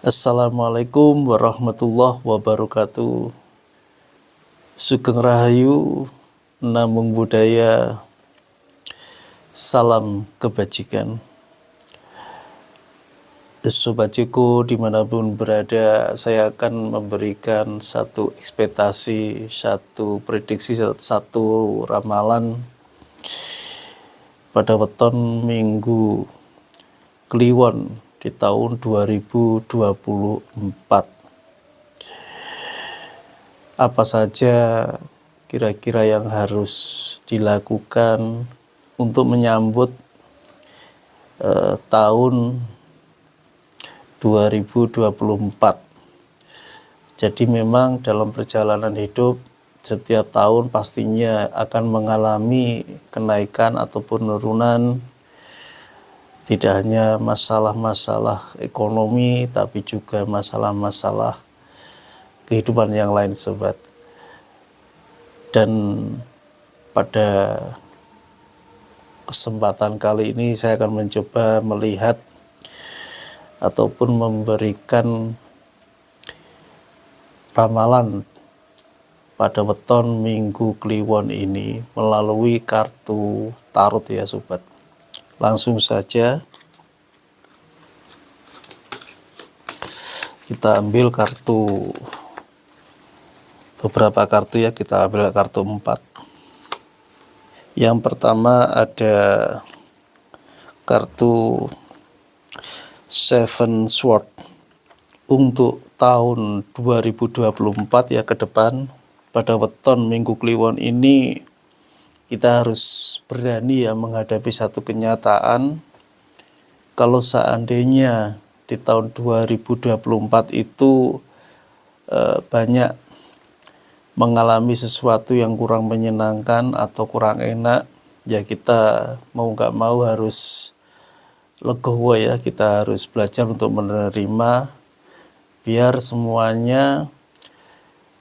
Assalamualaikum warahmatullahi wabarakatuh. Sugeng Rahayu, Namung Budaya, salam kebajikan. Sobat Ciko dimanapun berada, saya akan memberikan satu ekspektasi, satu prediksi, satu ramalan pada weton Minggu Kliwon di tahun 2024. Apa saja kira-kira yang harus dilakukan untuk menyambut tahun 2024. Jadi memang dalam perjalanan hidup setiap tahun pastinya akan mengalami kenaikan ataupun penurunan. Tidak hanya masalah-masalah ekonomi, tapi juga masalah-masalah kehidupan yang lain, sobat. Dan pada kesempatan kali ini saya akan mencoba melihat ataupun memberikan ramalan pada weton Minggu Kliwon ini melalui kartu tarot ya, sobat. Langsung saja kita ambil beberapa kartu ya, kita ambil kartu 4. Yang pertama ada kartu Seven Sword untuk tahun 2024 ya, ke depan. Pada weton Minggu Kliwon ini kita harus berani ya menghadapi satu kenyataan. Kalau seandainya di tahun 2024 itu banyak mengalami sesuatu yang kurang menyenangkan atau kurang enak, ya kita mau nggak mau harus legowo ya, kita harus belajar untuk menerima biar semuanya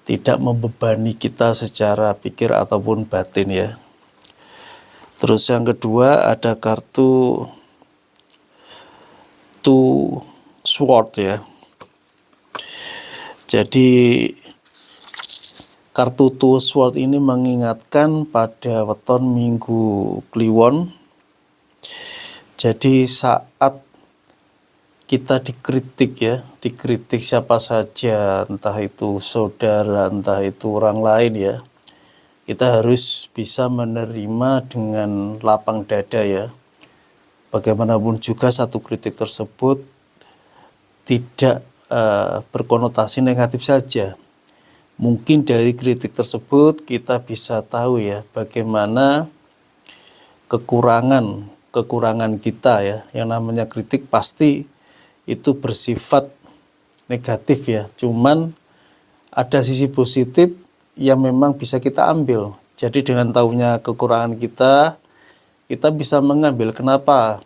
tidak membebani kita secara pikir ataupun batin ya. Terus yang kedua ada kartu Two Sword ya. Jadi kartu Two Sword ini mengingatkan pada weton Minggu Kliwon. Jadi saat kita dikritik ya, dikritik siapa saja, entah itu saudara, entah itu orang lain ya, kita harus bisa menerima dengan lapang dada ya. Bagaimanapun juga satu kritik tersebut tidak berkonotasi negatif saja. Mungkin dari kritik tersebut kita bisa tahu ya bagaimana kekurangan kita ya. Yang namanya kritik pasti itu bersifat negatif ya. Cuman ada sisi positif yang memang bisa kita ambil. Jadi dengan tahunya kekurangan kita bisa mengambil kenapa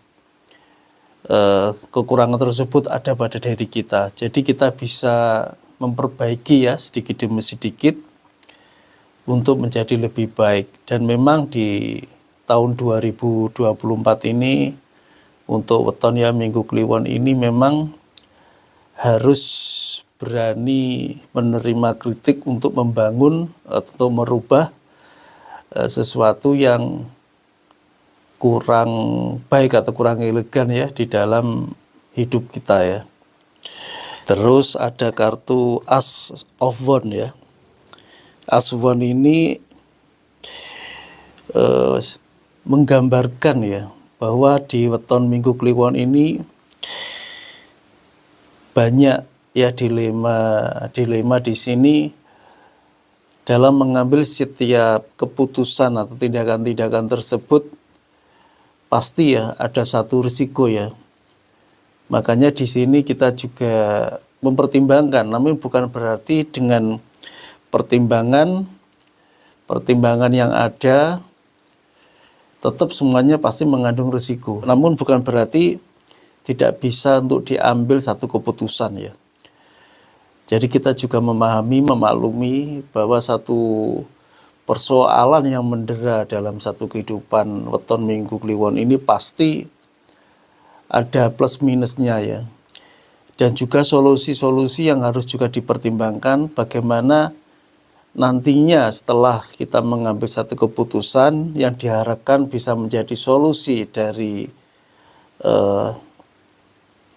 kekurangan tersebut ada pada diri kita. Jadi kita bisa memperbaiki ya sedikit demi sedikit untuk menjadi lebih baik. Dan memang di tahun 2024 ini untuk weton ya Minggu Kliwon ini memang harus berani menerima kritik untuk membangun atau merubah sesuatu yang kurang baik atau kurang elegan ya di dalam hidup kita ya. Terus ada kartu As of Wands ya. As of Wands ini menggambarkan ya bahwa di weton Minggu Kliwon ini banyak ya dilema di sini dalam mengambil setiap keputusan atau tindakan-tindakan tersebut pasti ya ada satu risiko ya. Makanya di sini kita juga mempertimbangkan, namun bukan berarti dengan pertimbangan yang ada tetap semuanya pasti mengandung risiko. Namun bukan berarti tidak bisa untuk diambil satu keputusan ya. Jadi kita juga memaklumi bahwa satu persoalan yang mendera dalam satu kehidupan weton Minggu Kliwon ini pasti ada plus minusnya ya. Dan juga solusi-solusi yang harus juga dipertimbangkan bagaimana nantinya setelah kita mengambil satu keputusan yang diharapkan bisa menjadi solusi dari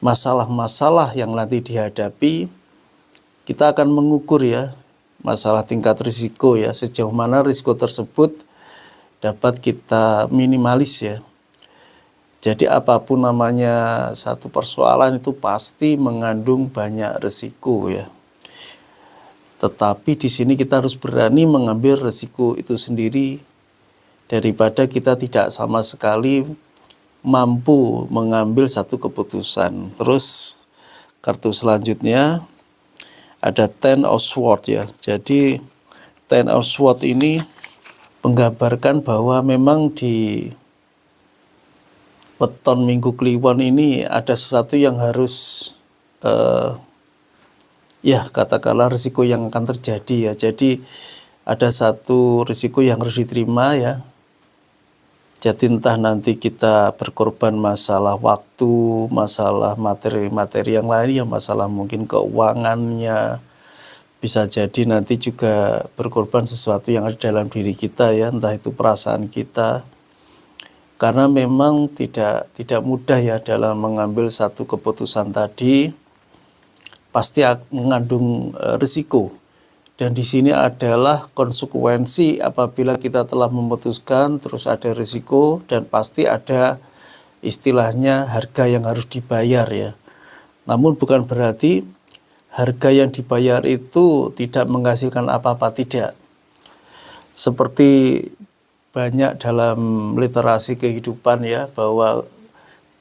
masalah-masalah yang nanti dihadapi. Kita akan mengukur ya masalah tingkat risiko ya, sejauh mana risiko tersebut dapat kita minimalis ya. Jadi apapun namanya satu persoalan itu pasti mengandung banyak risiko ya. Tetapi di sini kita harus berani mengambil risiko itu sendiri daripada kita tidak sama sekali mampu mengambil satu keputusan. Terus kartu selanjutnya ada Ten of Swords ya. Jadi Ten of Swords ini menggambarkan bahwa memang di weton Minggu Kliwon ini ada sesuatu yang harus ya katakanlah risiko yang akan terjadi ya. Jadi ada satu risiko yang harus diterima ya. Jadi entah nanti kita berkorban masalah waktu, masalah materi-materi yang lain ya, masalah mungkin keuangannya, bisa jadi nanti juga berkorban sesuatu yang ada dalam diri kita ya, entah itu perasaan kita. Karena memang tidak mudah ya dalam mengambil satu keputusan tadi, pasti mengandung risiko. Dan di sini adalah konsekuensi apabila kita telah memutuskan, terus ada risiko dan pasti ada istilahnya harga yang harus dibayar ya. Namun bukan berarti harga yang dibayar itu tidak menghasilkan apa-apa, tidak. Seperti banyak dalam literasi kehidupan ya, bahwa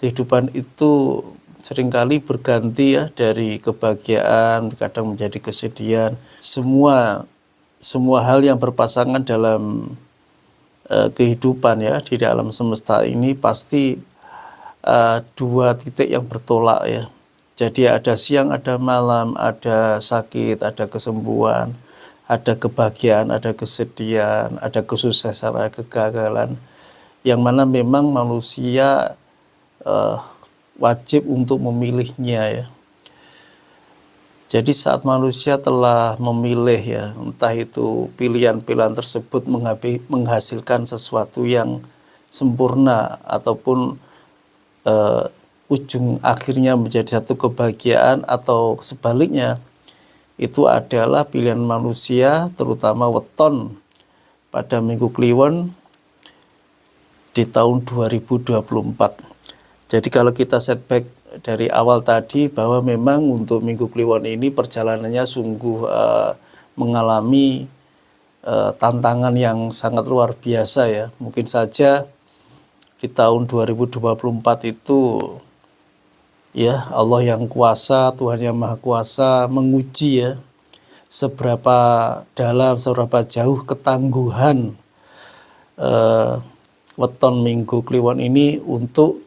kehidupan itu seringkali berganti ya, dari kebahagiaan kadang menjadi kesedihan. Semua hal yang berpasangan dalam kehidupan ya, di dalam semesta ini pasti dua titik yang bertolak ya. Jadi ada siang, ada malam, ada sakit, ada kesembuhan, ada kebahagiaan, ada kesedihan, ada kesuksesan, ada kegagalan, yang mana memang manusia wajib untuk memilihnya ya. Jadi saat manusia telah memilih ya, entah itu pilihan-pilihan tersebut menghasilkan sesuatu yang sempurna ataupun ujung akhirnya menjadi satu kebahagiaan atau sebaliknya, itu adalah pilihan manusia, terutama weton pada Minggu Kliwon di tahun 2024. Jadi kalau kita setback dari awal tadi, bahwa memang untuk Minggu Kliwon ini perjalanannya sungguh mengalami tantangan yang sangat luar biasa ya. Mungkin saja di tahun 2024 itu ya, Allah yang kuasa, Tuhan yang maha kuasa menguji ya, seberapa dalam, seberapa jauh ketangguhan weton Minggu Kliwon ini untuk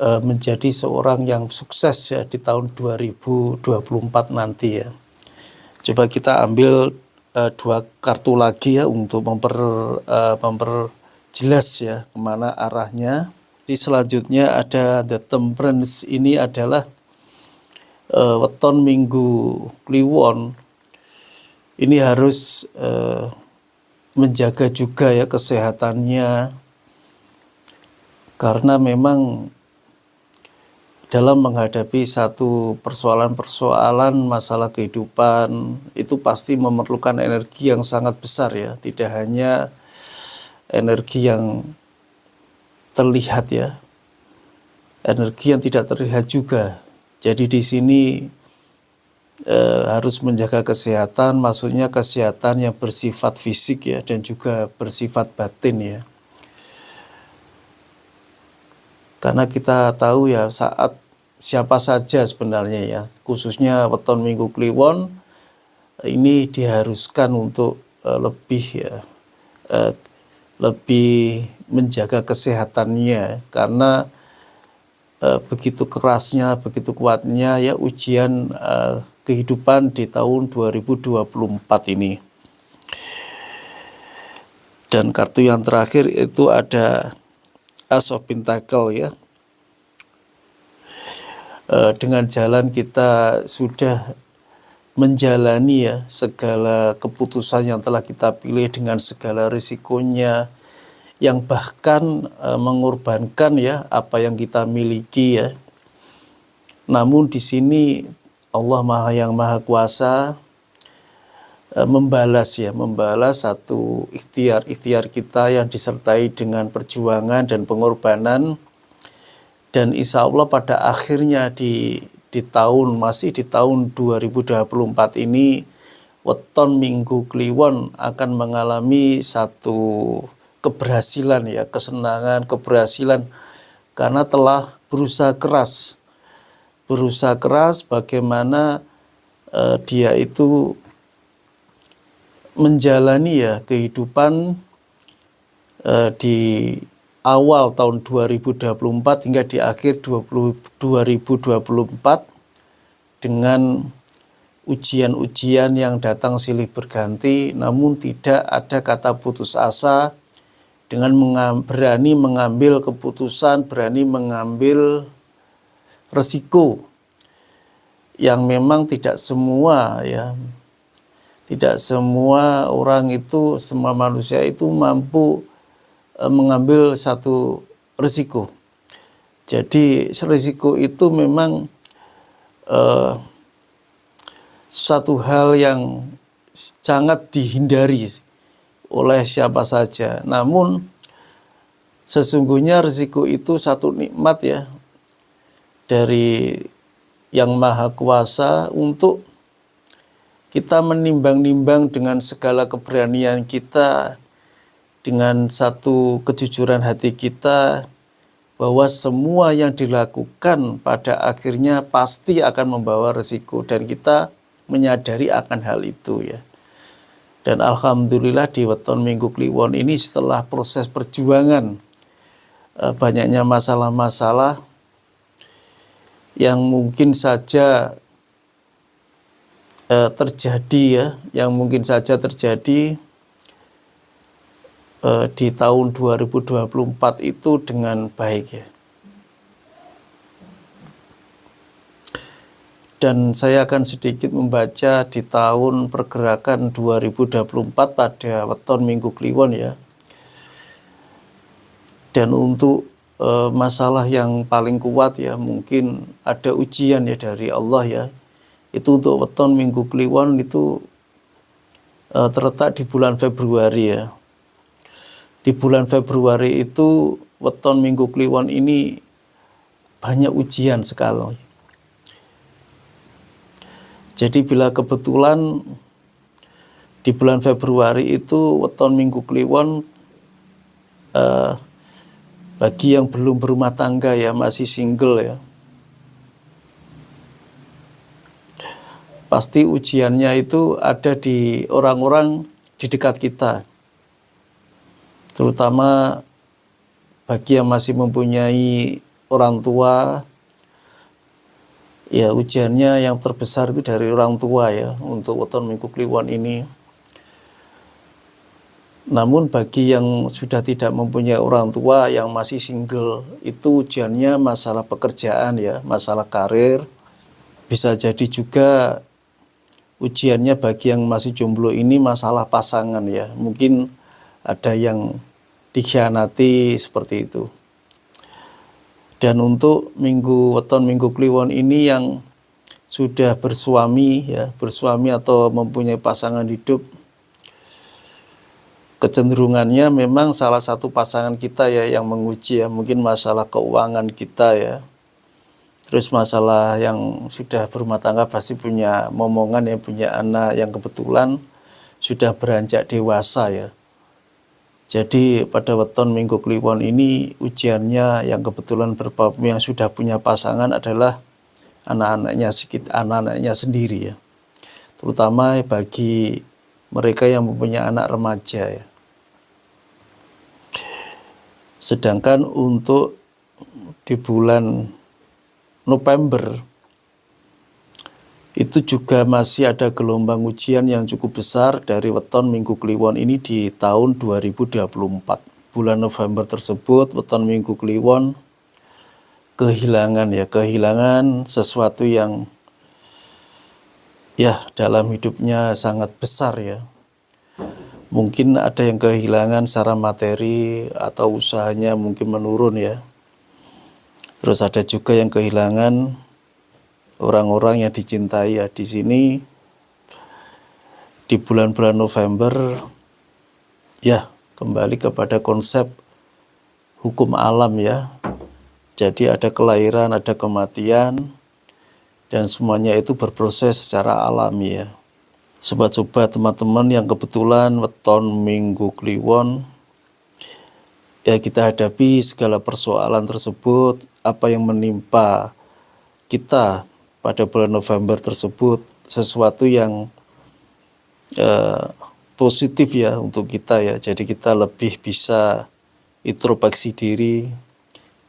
menjadi seorang yang sukses ya di tahun 2024 nanti ya. Coba kita ambil dua kartu lagi ya, untuk memperjelas ya kemana arahnya. Di selanjutnya ada The Temperance. Ini adalah weton Minggu Kliwon. Ini harus menjaga juga ya kesehatannya, karena memang dalam menghadapi satu persoalan-persoalan masalah kehidupan itu pasti memerlukan energi yang sangat besar ya, tidak hanya energi yang terlihat ya, energi yang tidak terlihat juga. Jadi di sini harus menjaga kesehatan, maksudnya kesehatan yang bersifat fisik ya, dan juga bersifat batin ya. Karena kita tahu ya, saat siapa saja sebenarnya ya, khususnya weton Minggu Kliwon ini diharuskan untuk lebih menjaga kesehatannya, karena begitu kerasnya, begitu kuatnya ya ujian kehidupan di tahun 2024 ini. Dan kartu yang terakhir itu ada Ace of Pentacle ya. dengan jalan kita sudah menjalani ya segala keputusan yang telah kita pilih dengan segala risikonya, yang bahkan mengorbankan ya apa yang kita miliki ya. Namun di sini Allah yang Maha Kuasa membalas satu ikhtiar kita yang disertai dengan perjuangan dan pengorbanan, dan insya Allah pada akhirnya di tahun 2024 ini weton Minggu Kliwon akan mengalami satu keberhasilan ya, keberhasilan karena telah berusaha keras bagaimana dia itu menjalani ya kehidupan di awal tahun 2024 hingga di akhir 2024 dengan ujian-ujian yang datang silih berganti, namun tidak ada kata putus asa, dengan berani mengambil keputusan, berani mengambil resiko yang memang tidak semua orang itu, semua manusia itu mampu mengambil satu risiko. Jadi risiko itu memang suatu hal yang sangat dihindari oleh siapa saja. Namun sesungguhnya risiko itu satu nikmat ya dari Yang Maha Kuasa untuk kita menimbang-nimbang dengan segala keberanian kita, dengan satu kejujuran hati kita, bahwa semua yang dilakukan pada akhirnya pasti akan membawa resiko, dan kita menyadari akan hal itu ya. Dan alhamdulillah di weton Minggu Kliwon ini setelah proses perjuangan, banyaknya masalah-masalah yang mungkin saja terjadi di tahun 2024 itu dengan baik ya. Dan saya akan sedikit membaca di tahun pergerakan 2024 pada weton Minggu Kliwon ya. Dan untuk masalah yang paling kuat ya, mungkin ada ujian ya dari Allah ya. Itu untuk weton Minggu Kliwon itu terletak di bulan Februari ya. Di bulan Februari itu weton Minggu Kliwon ini banyak ujian sekali. Jadi bila kebetulan di bulan Februari itu weton Minggu Kliwon bagi yang belum berumah tangga ya, masih single ya, pasti ujiannya itu ada di orang-orang di dekat kita, terutama bagi yang masih mempunyai orang tua ya, ujiannya yang terbesar itu dari orang tua ya untuk weton Minggu Kliwon ini. Namun bagi yang sudah tidak mempunyai orang tua, yang masih single, itu ujiannya masalah pekerjaan ya, masalah karir. Bisa jadi juga ujiannya bagi yang masih jomblo ini masalah pasangan ya, mungkin ada yang dikhianati seperti itu. Dan untuk weton Minggu Kliwon ini yang sudah bersuami atau mempunyai pasangan hidup, kecenderungannya memang salah satu pasangan kita ya yang menguji ya, mungkin masalah keuangan kita ya. Terus masalah yang sudah berumah tangga pasti punya momongan ya, punya anak yang kebetulan sudah beranjak dewasa ya. Jadi pada weton Minggu Kliwon ini ujiannya yang kebetulan yang sudah punya pasangan adalah anak-anaknya sendiri ya. Terutama bagi mereka yang mempunyai anak remaja ya. Sedangkan untuk di bulan November itu juga masih ada gelombang ujian yang cukup besar dari weton Minggu Kliwon ini di tahun 2024. Bulan November tersebut weton Minggu Kliwon kehilangan sesuatu yang ya dalam hidupnya sangat besar ya. Mungkin ada yang kehilangan secara materi atau usahanya mungkin menurun ya. Terus ada juga yang kehilangan orang-orang yang dicintai ya. Di sini di bulan-bulan November ya kembali kepada konsep hukum alam ya. Jadi ada kelahiran, ada kematian, dan semuanya itu berproses secara alami ya. Sobat-sobat teman-teman yang kebetulan weton Minggu Kliwon, ya kita hadapi segala persoalan tersebut, apa yang menimpa kita pada bulan November tersebut, sesuatu yang positif ya untuk kita ya. Jadi kita lebih bisa introspeksi diri,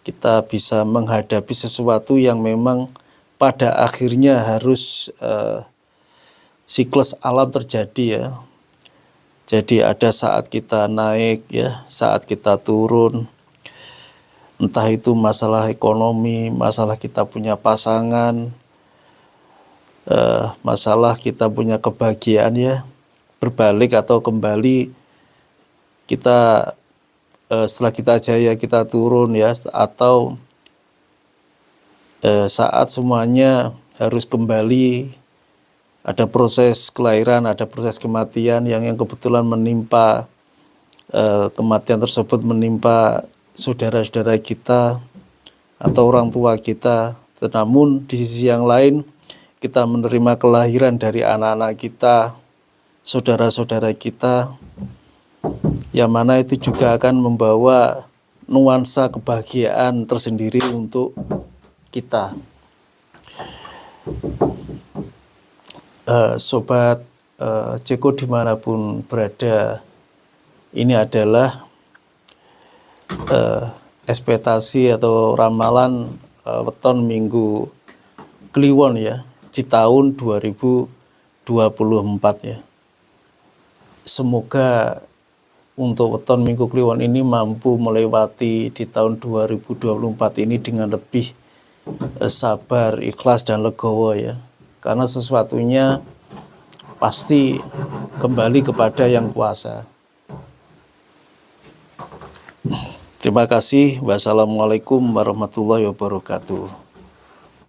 kita bisa menghadapi sesuatu yang memang pada akhirnya harus siklus alam terjadi ya. Jadi ada saat kita naik ya, saat kita turun. Entah itu masalah ekonomi, masalah kita punya pasangan, masalah kita punya kebahagiaan ya, berbalik atau kembali kita setelah kita jaya kita turun ya, atau saat semuanya harus kembali, ada proses kelahiran, ada proses kematian yang kebetulan menimpa, kematian tersebut menimpa saudara-saudara kita atau orang tua kita. Namun di sisi yang lain kita menerima kelahiran dari anak-anak kita, saudara-saudara kita, yang mana itu juga akan membawa nuansa kebahagiaan tersendiri untuk kita. Sobat Ceko dimanapun berada, ini adalah ekspektasi atau ramalan weton Minggu Kliwon ya di tahun 2024 ya. Semoga untuk weton Minggu Kliwon ini mampu melewati di tahun 2024 ini dengan lebih sabar, ikhlas, dan legowo ya. Karena sesuatunya pasti kembali kepada Yang Kuasa. Terima kasih. Wassalamualaikum warahmatullahi wabarakatuh.